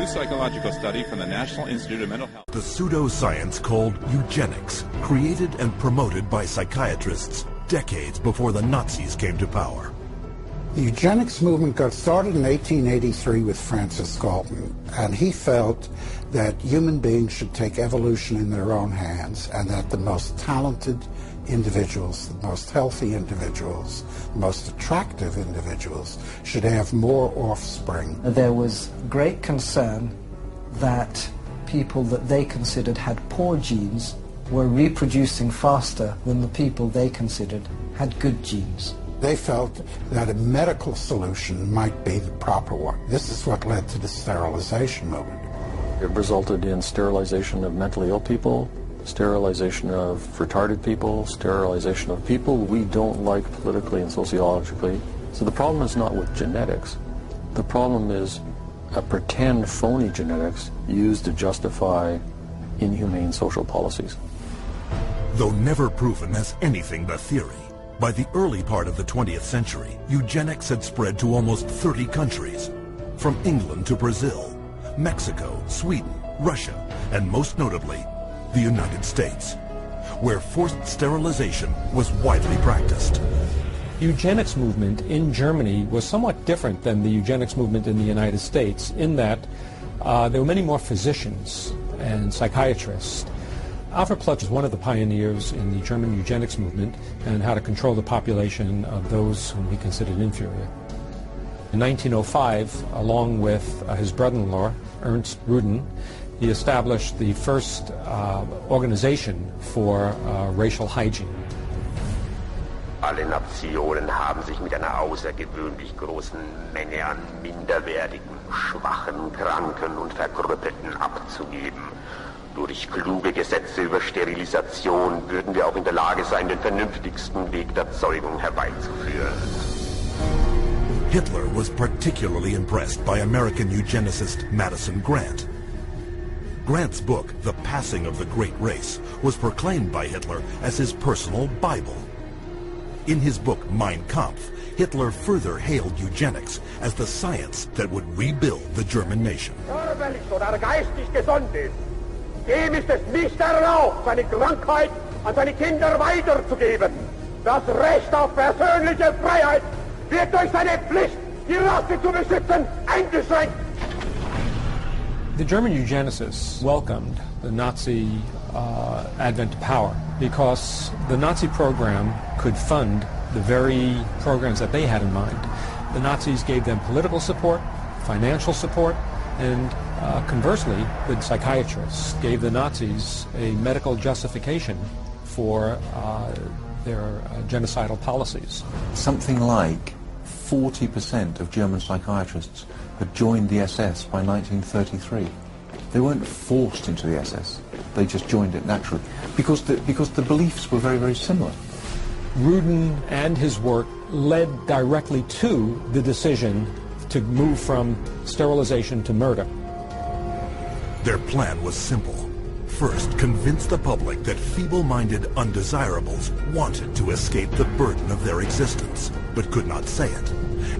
new psychological study from the National Institute of Mental Health. The pseudoscience called eugenics, created and promoted by psychiatrists decades before the Nazis came to power. The eugenics movement got started in 1883 with Francis Galton, and he felt that human beings should take evolution in their own hands, and that the most talented individuals, the most healthy individuals, the most attractive individuals should have more offspring. There was great concern that people that they considered had poor genes were reproducing faster than the people they considered had good genes. They felt that a medical solution might be the proper one. This is what led to the sterilization movement. It resulted in sterilization of mentally ill people, sterilization of retarded people, sterilization of people we don't like politically and sociologically. So the problem is not with genetics. The problem is a pretend phony genetics used to justify inhumane social policies. Though never proven as anything but theory, by the early part of the 20th century, eugenics had spread to almost 30 countries, from England to Brazil, Mexico, Sweden, Russia, and most notably, the United States, where forced sterilization was widely practiced. Eugenics movement in Germany was somewhat different than the eugenics movement in the United States in that there were many more physicians and psychiatrists. Alfred Plutz was one of the pioneers in the German eugenics movement and how to control the population of those whom he considered inferior. In 1905, along with his brother-in-law, Ernst Ruden, he established the first organization for racial hygiene. Alle Nationen haben sich mit einer außergewöhnlich großen Menge an minderwertigen, schwachen, kranken und Verkrüppelten abzugeben. Durch kluge Gesetze über Sterilisation würden wir auch in der Lage sein, den vernünftigsten Weg der Zeugung herbeizuführen. Hitler was particularly impressed by American eugenicist Madison Grant. Grant's book, The Passing of the Great Race, was proclaimed by Hitler as his personal Bible. In his book Mein Kampf, Hitler further hailed eugenics as the science that would rebuild the German nation. Körperlich oder geistig gesund ist, dem ist es nicht erlaubt, seine Krankheit an seine Kinder weiterzugeben. Das Recht auf persönliche Freiheit wird durch seine Pflicht, die Rasse zu beschützen, eingeschränkt. The German eugenicists welcomed the Nazi advent to power because the Nazi program could fund the very programs that they had in mind. The Nazis gave them political support, financial support, and conversely, the psychiatrists gave the Nazis a medical justification for their genocidal policies. Something like 40% of German psychiatrists had joined the SS by 1933. They weren't forced into the SS, they just joined it naturally, because the beliefs were very, very similar. Ruden and his work led directly to the decision to move from sterilization to murder. Their plan was simple. First, convince the public that feeble-minded undesirables wanted to escape the burden of their existence, but could not say it,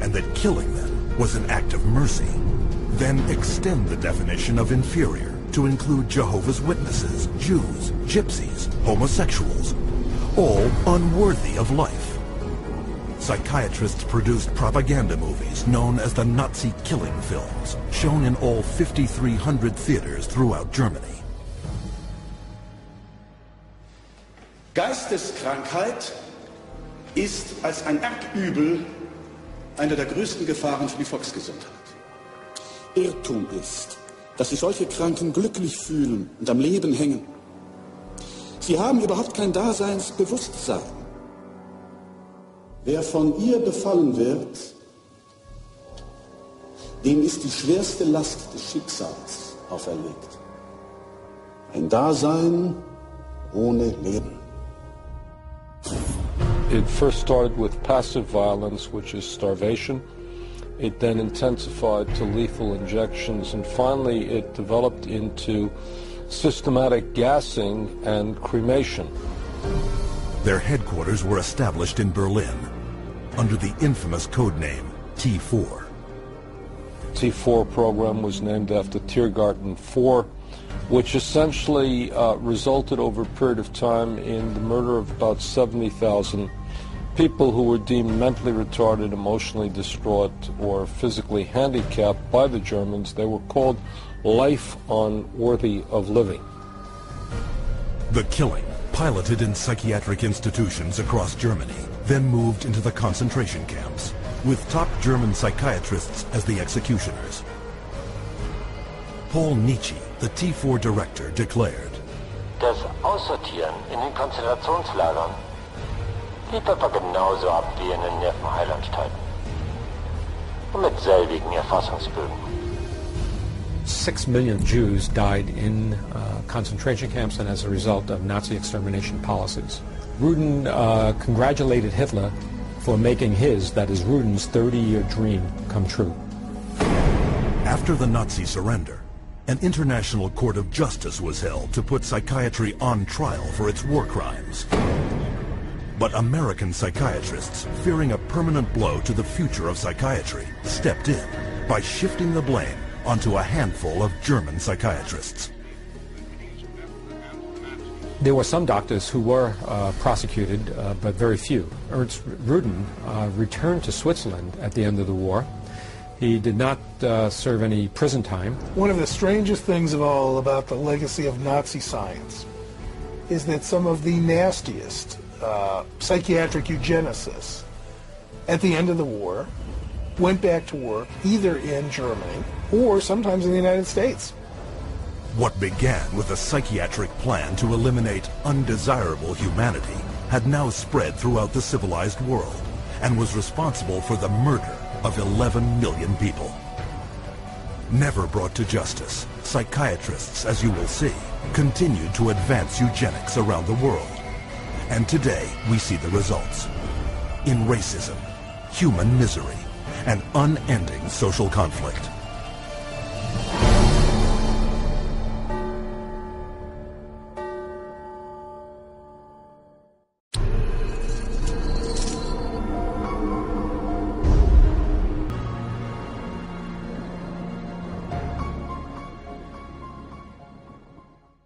and that killing them was an act of mercy. Then extend the definition of inferior to include Jehovah's Witnesses, Jews, gypsies, homosexuals, all unworthy of life. Psychiatrists produced propaganda movies known as the Nazi killing films, shown in all 5,300 theaters throughout Germany. Geisteskrankheit ist als ein Erbübel eine der größten Gefahren für die Volksgesundheit. Irrtum ist, dass sich solche Kranken glücklich fühlen und am Leben hängen. Sie haben überhaupt kein Daseinsbewusstsein. Wer von ihr befallen wird, dem ist die schwerste Last des Schicksals auferlegt. Ein Dasein ohne Leben. It first started with passive violence, which is starvation. It then intensified to lethal injections, and finally it developed into systematic gassing and cremation. Their headquarters were established in Berlin under the infamous codename T4. T4 program was named after Tiergarten 4, which essentially resulted over a period of time in the murder of about 70,000 people who were deemed mentally retarded, emotionally distraught, or physically handicapped by the Germans. They were called life unworthy of living. The killing, piloted in psychiatric institutions across Germany, then moved into the concentration camps, with top German psychiatrists as the executioners. Paul Nietzsche, the T4 director, declared, Das Aussortieren in den Konzentrationslagern lief etwa genauso ab wie in den Nervenheilanstalten. Und mit selbigen Erfassungsbögen. 6 million Jews died in concentration camps and as a result of Nazi extermination policies. Rudin congratulated Hitler for making his, that is Rudin's, 30-year dream come true. After the Nazi surrender, an international court of justice was held to put psychiatry on trial for its war crimes. But American psychiatrists, fearing a permanent blow to the future of psychiatry, stepped in by shifting the blame onto a handful of German psychiatrists. There were some doctors who were prosecuted, but very few. Ernst Rudin returned to Switzerland at the end of the war. He did not serve any prison time. One of the strangest things of all about the legacy of Nazi science is that some of the nastiest psychiatric eugenicists at the end of the war went back to work either in Germany or sometimes in the United States. What began with a psychiatric plan to eliminate undesirable humanity had now spread throughout the civilized world and was responsible for the murder of 11 million people. Never brought to justice, psychiatrists, as you will see, continued to advance eugenics around the world. And today we see the results. In racism, human misery, and unending social conflict.